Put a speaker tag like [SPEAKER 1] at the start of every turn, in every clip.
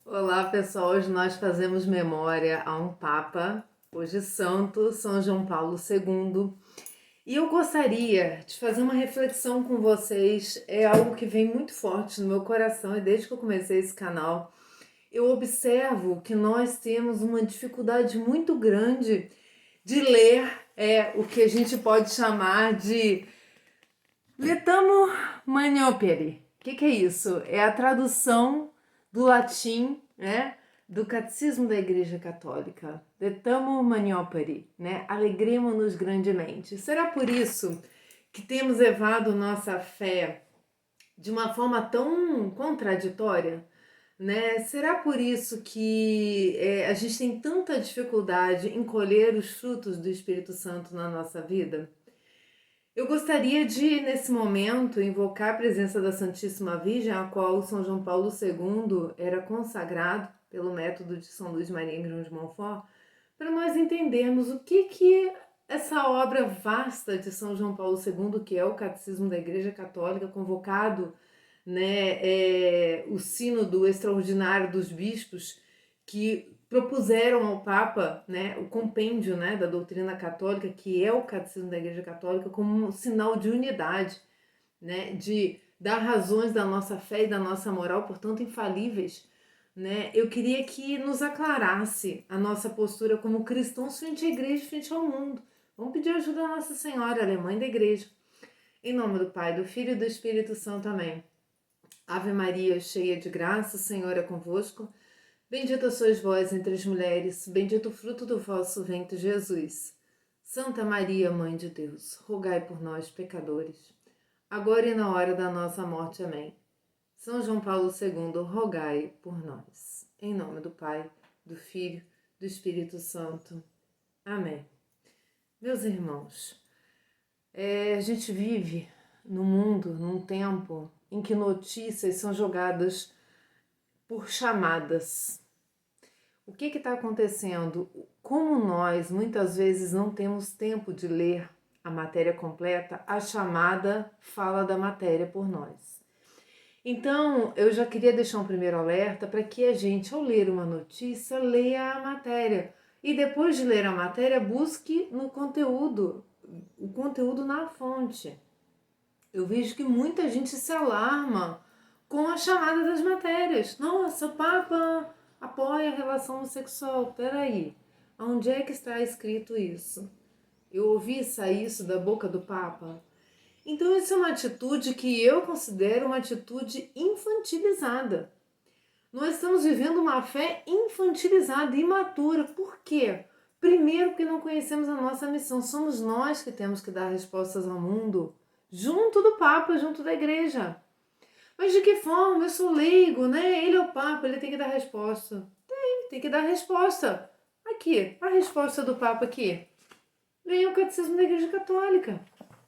[SPEAKER 1] Olá, pessoal. Hoje nós fazemos memória a um Papa, hoje santo, São João Paulo II. E eu gostaria de fazer uma reflexão com vocês. É algo que vem muito forte no meu coração e desde que eu comecei esse canal, eu observo que nós temos uma dificuldade muito grande de ler o que a gente pode chamar de Letamo Manioperi. O que é isso? É a tradução do latim, né, do Catecismo da Igreja Católica. Letamo Manioperi, né? Alegremo-nos grandemente. Será por isso que temos levado nossa fé de uma forma tão contraditória? Né? Será por isso que a gente tem tanta dificuldade em colher os frutos do Espírito Santo na nossa vida? Eu gostaria de, nesse momento, invocar a presença da Santíssima Virgem, a qual São João Paulo II era consagrado pelo método de São Luís Maria Grão de Montfort, para nós entendermos o que essa obra vasta de São João Paulo II, que é o Catecismo da Igreja Católica, convocado, né, o Sínodo Extraordinário dos Bispos, que propuseram ao Papa, né, o compêndio, né, da doutrina católica, que é o Catecismo da Igreja Católica, como um sinal de unidade, né, de dar razões da nossa fé e da nossa moral, portanto infalíveis. Né? Eu queria que nos aclarasse a nossa postura como cristãos frente à igreja e frente ao mundo. Vamos pedir ajuda a Nossa Senhora, ela é mãe da igreja. Em nome do Pai, do Filho e do Espírito Santo. Amém. Ave Maria, cheia de graça, o Senhor é convosco. Bendita sois vós entre as mulheres, bendito o fruto do vosso ventre, Jesus. Santa Maria, Mãe de Deus, rogai por nós, pecadores, agora e na hora da nossa morte. Amém. São João Paulo II, rogai por nós. Em nome do Pai, do Filho, do Espírito Santo. Amém. Meus irmãos, a gente vive no mundo, num tempo em que notícias são jogadas por chamadas. O que está acontecendo? Como nós muitas vezes não temos tempo de ler a matéria completa, a chamada fala da matéria por nós. Então, eu já queria deixar um primeiro alerta para que a gente, ao ler uma notícia, leia a matéria. E depois de ler a matéria, busque no conteúdo, o conteúdo na fonte. Eu vejo que muita gente se alarma com a chamada das matérias. Nossa, o Papa apoia a relação homossexual. Peraí, onde é que está escrito isso? Eu ouvi sair isso da boca do Papa? Então, isso é uma atitude que eu considero uma atitude infantilizada. Nós estamos vivendo uma fé infantilizada, imatura. Por quê? Primeiro, porque não conhecemos a nossa missão. Somos nós que temos que dar respostas ao mundo, junto do Papa, junto da igreja. Mas de que forma? Eu sou leigo, né? Ele é o Papa, ele tem que dar resposta. Tem que dar resposta. Aqui, a resposta do Papa aqui. Vem o Catecismo da Igreja Católica.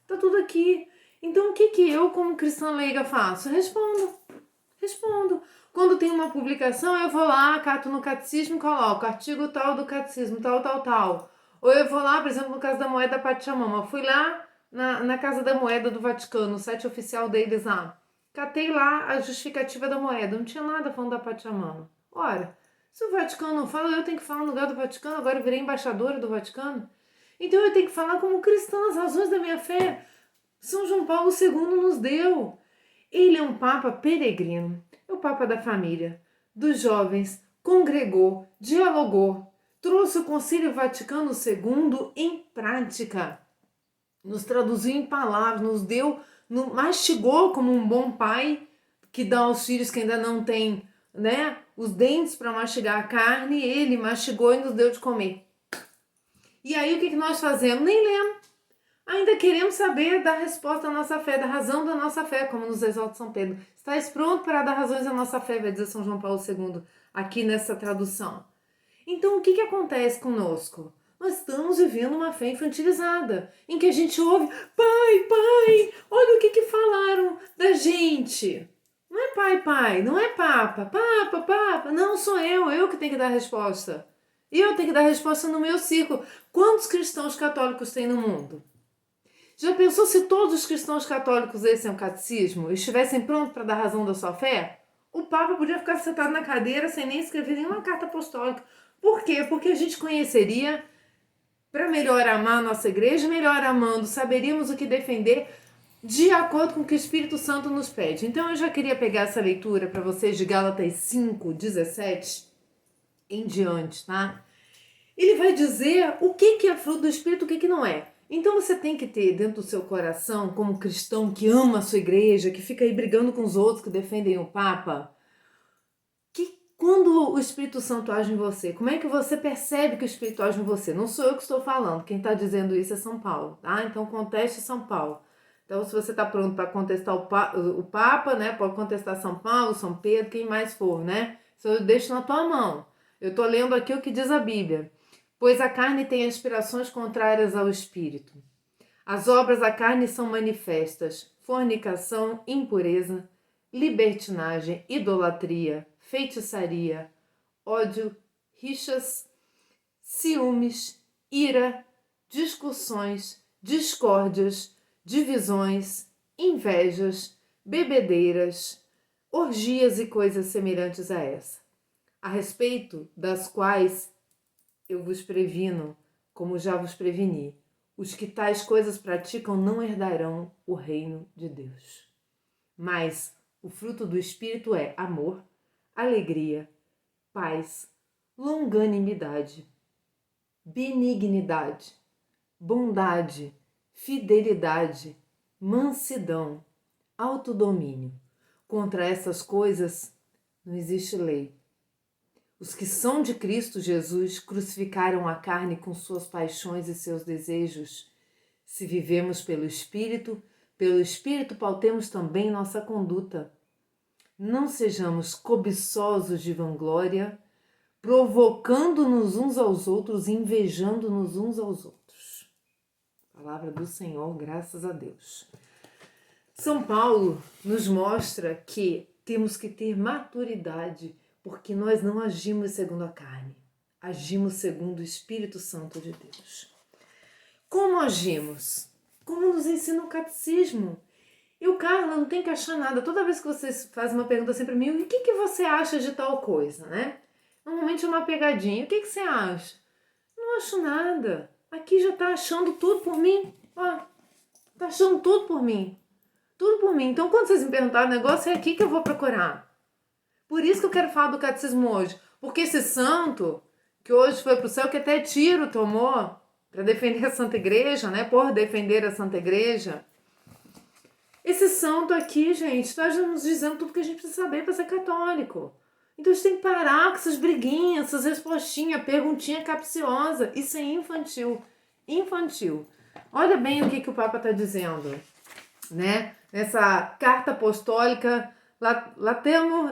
[SPEAKER 1] Tá tudo aqui. Então o que eu, como cristã leiga, faço? Respondo. Quando tem uma publicação, eu vou lá, cato no catecismo e coloco artigo tal do catecismo, tal. Ou eu vou lá, por exemplo, no caso da moeda Pachamama, fui lá na Casa da Moeda do Vaticano, o site oficial deles lá. Catei lá a justificativa da moeda, não tinha nada falando da Pachamama. Ora, se o Vaticano não fala, eu tenho que falar no lugar do Vaticano, agora eu virei embaixadora do Vaticano. Então eu tenho que falar como cristã as razões da minha fé. São João Paulo II nos deu. Ele é um Papa peregrino, é o Papa da família, dos jovens, congregou, dialogou, trouxe o Concílio Vaticano II em prática, nos traduziu em palavras, nos deu, mastigou como um bom pai que dá aos filhos que ainda não têm, né, os dentes para mastigar a carne, ele mastigou e nos deu de comer. E aí o que nós fazemos? Nem lemos. Ainda queremos saber da resposta à nossa fé, da razão da nossa fé, como nos exalta São Pedro. Estás pronto para dar razões à nossa fé, vai dizer São João Paulo II, aqui nessa tradução. Então, o que acontece conosco? Nós estamos vivendo uma fé infantilizada, em que a gente ouve, pai, olha o que falaram da gente. Não é pai, não é papa, não, sou eu que tenho que dar a resposta. Eu tenho que dar a resposta no meu círculo. Quantos cristãos católicos tem no mundo? Já pensou se todos os cristãos católicos lessem o catecismo e estivessem prontos para dar razão da sua fé? O Papa podia ficar sentado na cadeira sem nem escrever nenhuma carta apostólica. Por quê? Porque a gente conheceria, para melhor amar a nossa igreja, melhor amando, saberíamos o que defender de acordo com o que o Espírito Santo nos pede. Então eu já queria pegar essa leitura para vocês de Gálatas 5:17 em diante, tá? Ele vai dizer o que é fruto do Espírito, o que não é. Então você tem que ter dentro do seu coração, como cristão que ama a sua igreja, que fica aí brigando com os outros que defendem o Papa, que quando o Espírito Santo age em você, como é que você percebe que o Espírito age em você? Não sou eu que estou falando, quem está dizendo isso é São Paulo, tá? Então conteste São Paulo. Então se você está pronto para contestar o Papa, né? Pode contestar São Paulo, São Pedro, quem mais for, né? Isso eu deixo na tua mão. Eu estou lendo aqui o que diz a Bíblia. Pois a carne tem aspirações contrárias ao Espírito. As obras da carne são manifestas: fornicação, impureza, libertinagem, idolatria, feitiçaria, ódio, rixas, ciúmes, ira, discussões, discórdias, divisões, invejas, bebedeiras, orgias e coisas semelhantes a essa, a respeito das quais eu vos previno, como já vos preveni. Os que tais coisas praticam não herdarão o reino de Deus. Mas o fruto do Espírito é amor, alegria, paz, longanimidade, benignidade, bondade, fidelidade, mansidão, autodomínio. Contra essas coisas não existe lei. Os que são de Cristo Jesus crucificaram a carne com suas paixões e seus desejos. Se vivemos pelo Espírito pautemos também nossa conduta. Não sejamos cobiçosos de vanglória, provocando-nos uns aos outros, invejando-nos uns aos outros. Palavra do Senhor, graças a Deus. São Paulo nos mostra que temos que ter maturidade, porque nós não agimos segundo a carne, agimos segundo o Espírito Santo de Deus. Como agimos? Como nos ensina o catecismo. Eu, Carla, não tem que achar nada. Toda vez que vocês fazem uma pergunta assim para mim, o que você acha de tal coisa, né? Normalmente é uma pegadinha. O que você acha? Não acho nada. Aqui já tá achando tudo por mim. Ó, tá achando tudo por mim. Tudo por mim. Então, quando vocês me perguntarem, o negócio é aqui que eu vou procurar. Por isso que eu quero falar do catecismo hoje. Porque esse santo, que hoje foi pro céu, que até tiro tomou para defender a Santa Igreja, né? Por defender a Santa Igreja. Esse santo aqui, gente, está nos dizendo tudo que a gente precisa saber para ser católico. Então a gente tem que parar com essas briguinhas, essas respostinhas, perguntinha capciosa. Isso é infantil. Infantil. Olha bem o que o Papa está dizendo, né? Nessa carta apostólica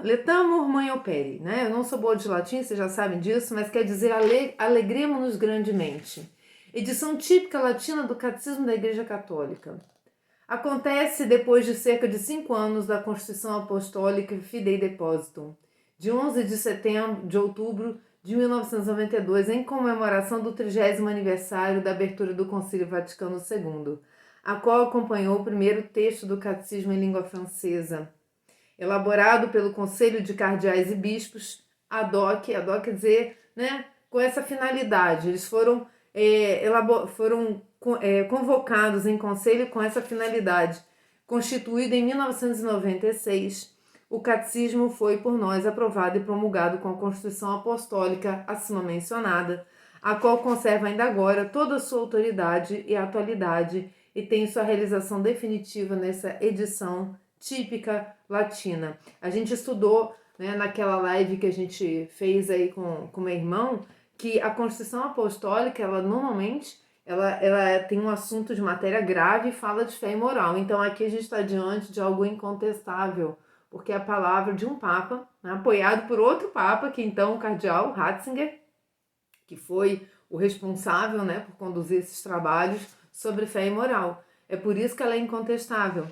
[SPEAKER 1] Letamur Mãe Opere, né? Eu não sou boa de latim, vocês já sabem disso, mas quer dizer alegremo-nos grandemente. Edição típica latina do Catecismo da Igreja Católica. Acontece depois de cerca de 5 anos da Constituição Apostólica Fidei Depositum, de 11 de outubro de 1992, em comemoração do 30º aniversário da abertura do Concílio Vaticano II, a qual acompanhou o primeiro texto do Catecismo em língua francesa, elaborado pelo Conselho de Cardeais e Bispos, ad hoc quer dizer, né, com essa finalidade. Eles foram convocados em conselho com essa finalidade. Constituído em 1996, o catecismo foi por nós aprovado e promulgado com a Constituição Apostólica acima mencionada, a qual conserva ainda agora toda a sua autoridade e atualidade e tem sua realização definitiva nessa edição típica latina. A gente estudou, né, naquela live que a gente fez aí com meu irmão, que a Constituição Apostólica, ela normalmente, ela tem um assunto de matéria grave e fala de fé e moral. Então aqui a gente está diante de algo incontestável, porque é a palavra de um Papa, né, apoiado por outro Papa, que então o cardeal Ratzinger, que foi o responsável, né, por conduzir esses trabalhos sobre fé e moral. É por isso que ela é incontestável.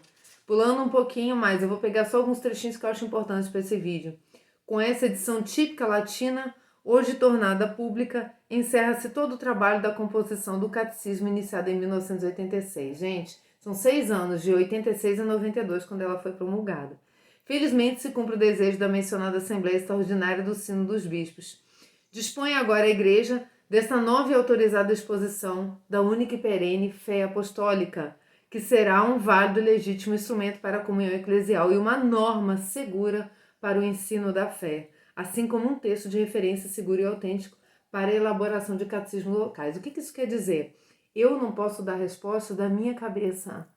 [SPEAKER 1] Pulando um pouquinho mais, eu vou pegar só alguns trechinhos que eu acho importantes para esse vídeo. Com essa edição típica latina, hoje tornada pública, encerra-se todo o trabalho da composição do catecismo iniciado em 1986. Gente, são 6 anos, de 86 a 92, quando ela foi promulgada. Felizmente se cumpre o desejo da mencionada Assembleia Extraordinária do Sino dos Bispos. Dispõe agora a Igreja desta nova e autorizada exposição da única e perene fé apostólica, que será um válido e legítimo instrumento para a comunhão eclesial e uma norma segura para o ensino da fé, assim como um texto de referência seguro e autêntico para a elaboração de catecismos locais. O que isso quer dizer? Eu não posso dar resposta da minha cabeça.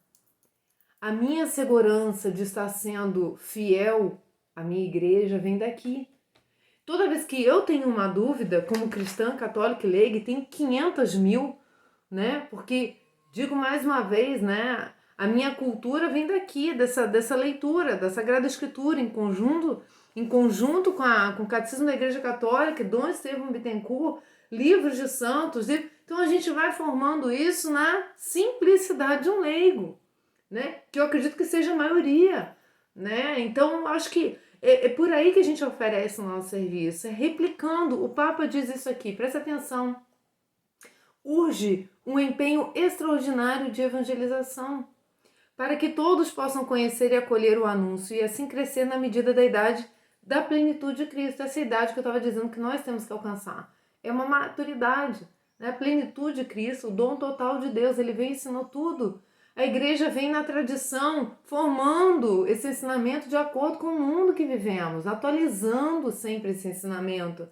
[SPEAKER 1] A minha segurança de estar sendo fiel à minha igreja vem daqui. Toda vez que eu tenho uma dúvida, como cristã, católica e leiga, e tem 500 mil, né? Porque, digo mais uma vez, né? A minha cultura vem daqui, dessa leitura, da Sagrada Escritura, em conjunto com o Catecismo da Igreja Católica, Dom Estevão Bittencourt, livros de santos. Então a gente vai formando isso na simplicidade de um leigo, né? Que eu acredito que seja a maioria, né? Então, acho que é por aí que a gente oferece o nosso serviço, é replicando. O Papa diz isso aqui, presta atenção. Urge um empenho extraordinário de evangelização, para que todos possam conhecer e acolher o anúncio e assim crescer na medida da idade da plenitude de Cristo. Essa idade que eu estava dizendo que nós temos que alcançar. É uma maturidade, né? A plenitude de Cristo, o dom total de Deus, ele veio e ensinou tudo. A igreja vem na tradição, formando esse ensinamento de acordo com o mundo que vivemos, atualizando sempre esse ensinamento,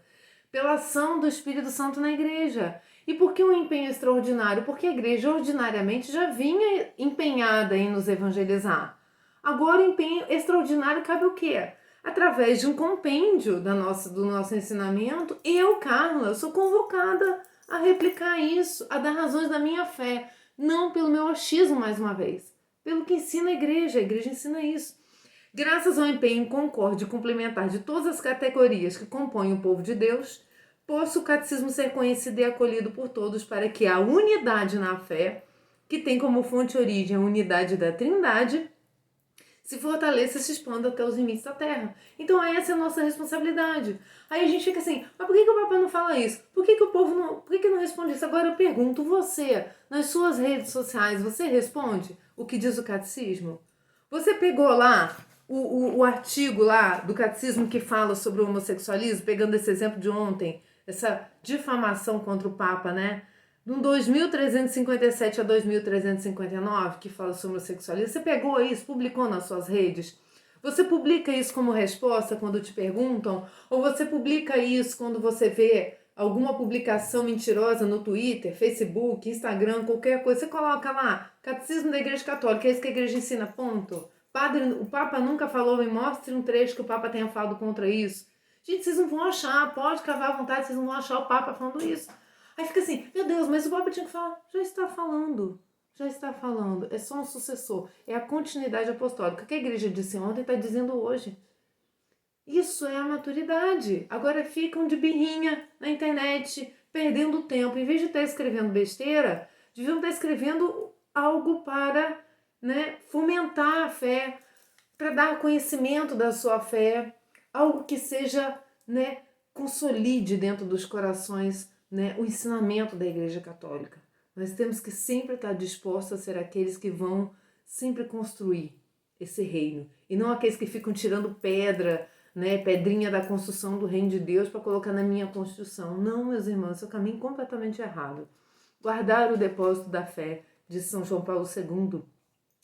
[SPEAKER 1] pela ação do Espírito Santo na igreja. E por que um empenho extraordinário? Porque a igreja ordinariamente já vinha empenhada em nos evangelizar. Agora o empenho extraordinário cabe o quê? Através de um compêndio do nosso ensinamento, eu, Carla, sou convocada a replicar isso, a dar razões da minha fé. Não pelo meu achismo, mais uma vez, pelo que ensina a igreja ensina isso. Graças ao empenho concorde e complementar de todas as categorias que compõem o povo de Deus, possa o catecismo ser conhecido e acolhido por todos para que a unidade na fé, que tem como fonte e origem a unidade da Trindade, se fortaleça e se expanda até os limites da terra. Então essa é a nossa responsabilidade. Aí a gente fica assim, mas por que o Papa não fala isso? Por que o povo não, por que não responde isso? Agora eu pergunto, você, nas suas redes sociais, você responde o que diz o catecismo? Você pegou lá o artigo lá do catecismo que fala sobre o homossexualismo, pegando esse exemplo de ontem, essa difamação contra o Papa, né? No 2357 a 2359, que fala sobre o sexualismo, você pegou isso, publicou nas suas redes? Você publica isso como resposta quando te perguntam? Ou você publica isso quando você vê alguma publicação mentirosa no Twitter, Facebook, Instagram, qualquer coisa? Você coloca lá, Catecismo da Igreja Católica, é isso que a igreja ensina, ponto. O Papa nunca falou, me mostre um trecho que o Papa tenha falado contra isso. Gente, vocês não vão achar, pode cavar à vontade, vocês não vão achar o Papa falando isso. Aí fica assim, meu Deus, mas o Papa tinha que falar. Já está falando. É só um sucessor. É a continuidade apostólica. O que a igreja disse ontem está dizendo hoje. Isso é a maturidade. Agora ficam de birrinha na internet, perdendo tempo. Em vez de estar escrevendo besteira, deviam estar escrevendo algo para, né, fomentar a fé, para dar conhecimento da sua fé, algo que seja, né, consolide dentro dos corações, né, o ensinamento da Igreja Católica. Nós temos que sempre estar dispostos a ser aqueles que vão sempre construir esse reino, e não aqueles que ficam tirando pedra, né, pedrinha da construção do reino de Deus para colocar na minha construção. Não, meus irmãos, esse é o caminho completamente errado. Guardar o depósito da fé de São João Paulo II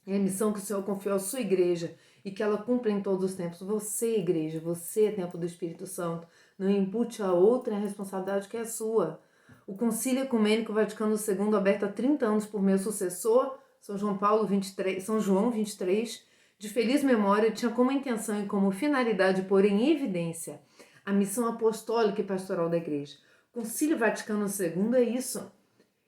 [SPEAKER 1] é a missão que o Senhor confiou à sua igreja e que ela cumpra em todos os tempos. Você, igreja, você é templo do Espírito Santo. Não impute a outra a responsabilidade que é sua. O Concílio Ecumênico Vaticano II, aberto há 30 anos por meu sucessor, São João 23, de feliz memória, tinha como intenção e como finalidade pôr em evidência a missão apostólica e pastoral da igreja. O Concílio Vaticano II é isso.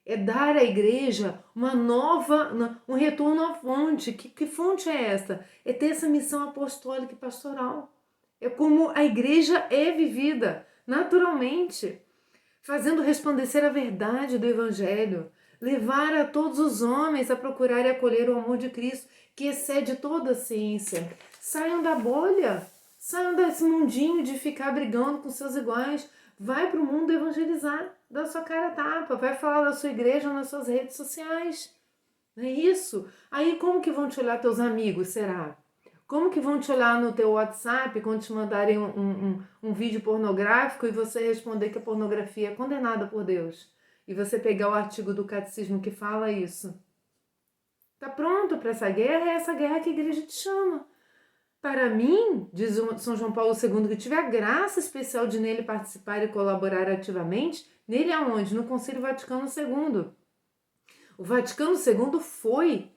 [SPEAKER 1] É dar à igreja um retorno à fonte. Que fonte é esta? É ter essa missão apostólica e pastoral. É como a igreja é vivida, naturalmente, fazendo resplandecer a verdade do Evangelho, levar a todos os homens a procurar e acolher o amor de Cristo, que excede toda a ciência. Saiam da bolha, saiam desse mundinho de ficar brigando com seus iguais. Vai para o mundo evangelizar, dá sua cara a tapa, vai falar da sua igreja nas suas redes sociais. Não é isso? Aí como que vão te olhar teus amigos, será? Como que vão te olhar no teu WhatsApp quando te mandarem um vídeo pornográfico e você responder que a pornografia é condenada por Deus? E você pegar o artigo do catecismo que fala isso? Tá pronto para essa guerra? É essa guerra que a igreja te chama. Para mim, diz São João Paulo II, que tive a graça especial de nele participar e colaborar ativamente, nele aonde? No Concílio Vaticano II. O Vaticano II foi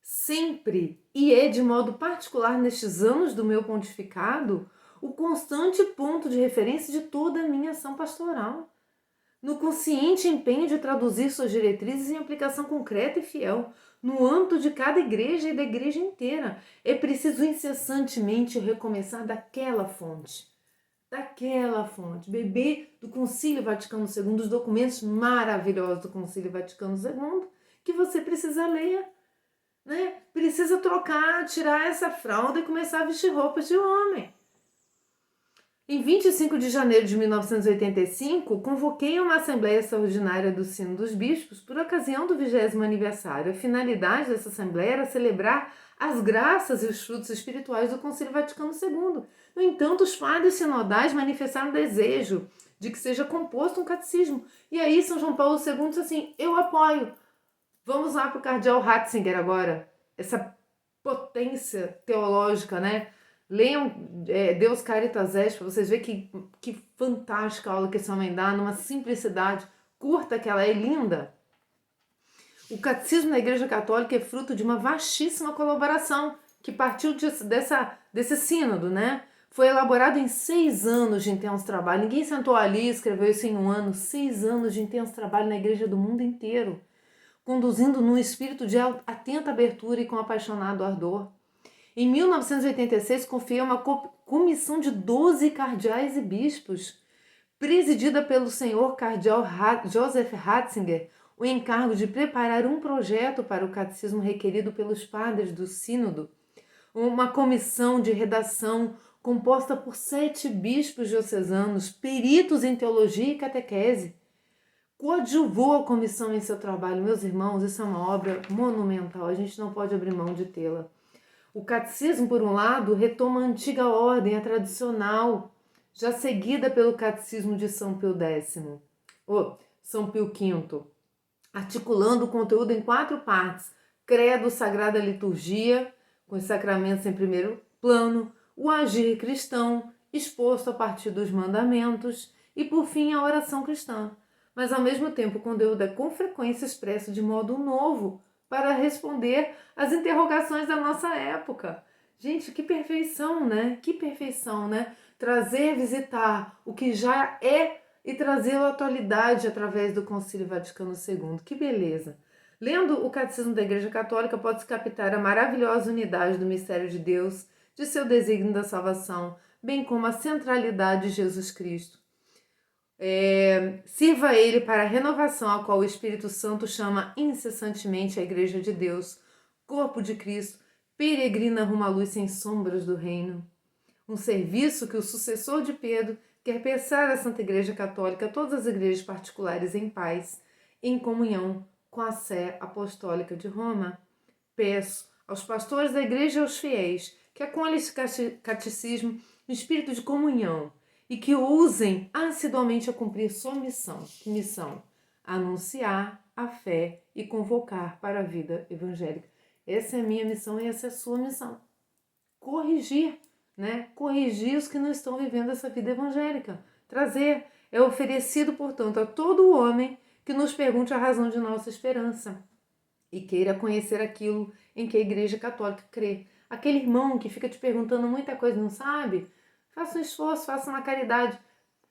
[SPEAKER 1] sempre, e é de modo particular nestes anos do meu pontificado, o constante ponto de referência de toda a minha ação pastoral. No consciente empenho de traduzir suas diretrizes em aplicação concreta e fiel, no âmbito de cada igreja e da igreja inteira. É preciso incessantemente recomeçar daquela fonte. Beber do Concílio Vaticano II, dos documentos maravilhosos do Concílio Vaticano II, que você precisa ler. Né? Precisa trocar, tirar essa fralda e começar a vestir roupas de homem. Em 25 de janeiro de 1985, convoquei uma Assembleia Extraordinária do Sino dos Bispos por ocasião do 20º aniversário. A finalidade dessa Assembleia era celebrar as graças e os frutos espirituais do Concílio Vaticano II. No entanto, os padres sinodais manifestaram desejo de que seja composto um catecismo. E aí São João Paulo II disse assim, eu apoio. Vamos lá para o cardeal Ratzinger agora, essa potência teológica, né? Leiam Deus Caritas Est, para vocês verem que fantástica aula que esse homem dá, numa simplicidade curta que ela é linda. O catecismo da Igreja Católica é fruto de uma vastíssima colaboração que partiu desse sínodo, né? Foi elaborado em 6 anos de intenso trabalho. Ninguém sentou ali e escreveu isso em um ano. 6 anos de intenso trabalho na igreja do mundo inteiro, conduzindo num espírito de atenta abertura e com apaixonado ardor. Em 1986, confiei uma comissão de 12 cardeais e bispos, presidida pelo senhor cardeal Joseph Ratzinger, o encargo de preparar um projeto para o catecismo requerido pelos padres do sínodo. Uma comissão de redação composta por 7 bispos diocesanos, peritos em teologia e catequese, coadjuvou a comissão em seu trabalho. Meus irmãos, isso é uma obra monumental, a gente não pode abrir mão de tê-la. O catecismo, por um lado, retoma a antiga ordem, a tradicional, já seguida pelo catecismo de São Pio X, ou São Pio V, articulando o conteúdo em 4 partes: credo, sagrada liturgia, com os sacramentos em primeiro plano, o agir cristão, exposto a partir dos mandamentos, e, por fim, a oração cristã. Mas, ao mesmo tempo, o conteúdo é com frequência expresso de modo novo, para responder às interrogações da nossa época. Gente, que perfeição, né? Que perfeição, né? Trazer, visitar o que já é e trazê-lo à atualidade através do Concílio Vaticano II. Que beleza! Lendo o Catecismo da Igreja Católica, pode-se captar a maravilhosa unidade do mistério de Deus, de seu desígnio da salvação, bem como a centralidade de Jesus Cristo. Sirva a ele para a renovação a qual o Espírito Santo chama incessantemente a Igreja de Deus, corpo de Cristo, peregrina rumo à luz sem sombras do reino. Um serviço que o sucessor de Pedro quer pensar à Santa Igreja Católica, a todas as igrejas particulares em paz, em comunhão com a Sé Apostólica de Roma. Peço aos pastores da Igreja e aos fiéis que acolham esse catecismo no espírito de comunhão, e que usem assiduamente a cumprir sua missão. Que missão? Anunciar a fé e convocar para a vida evangélica. Essa é a minha missão e essa é a sua missão. Corrigir, né? Corrigir os que não estão vivendo essa vida evangélica. Trazer. É oferecido, portanto, a todo homem que nos pergunte a razão de nossa esperança e queira conhecer aquilo em que a Igreja Católica crê. Aquele irmão que fica te perguntando muita coisa e não sabe, faça um esforço, faça uma caridade,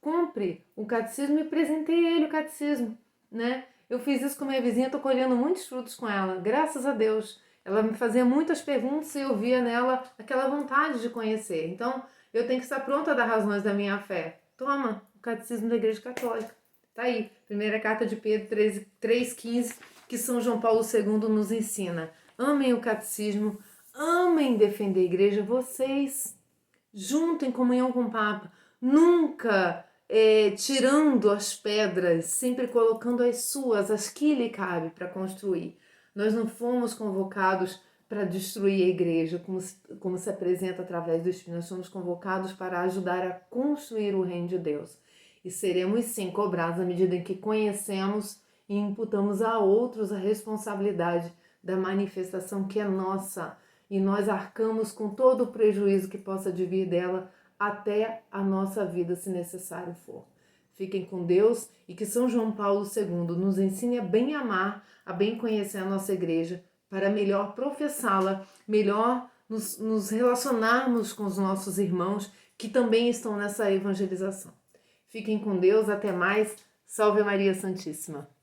[SPEAKER 1] compre o catecismo e presenteie ele o catecismo, né? Eu fiz isso com minha vizinha, estou colhendo muitos frutos com ela, graças a Deus. Ela me fazia muitas perguntas e eu via nela aquela vontade de conhecer. Então, eu tenho que estar pronta a dar razões da minha fé. Toma, o catecismo da Igreja Católica. Tá aí, primeira carta de Pedro 3,15, que São João Paulo II nos ensina. Amem o catecismo, amem defender a igreja, vocês, junto em comunhão com o Papa, nunca tirando as pedras, sempre colocando as suas, as que lhe cabe para construir. Nós não fomos convocados para destruir a igreja, como se apresenta através do Espírito. Nós somos convocados para ajudar a construir o reino de Deus. E seremos sim cobrados à medida em que conhecemos e imputamos a outros a responsabilidade da manifestação que é nossa. E nós arcamos com todo o prejuízo que possa advir dela até a nossa vida, se necessário for. Fiquem com Deus e que São João Paulo II nos ensine a bem amar, a bem conhecer a nossa igreja, para melhor professá-la, melhor nos relacionarmos com os nossos irmãos que também estão nessa evangelização. Fiquem com Deus, até mais. Salve Maria Santíssima!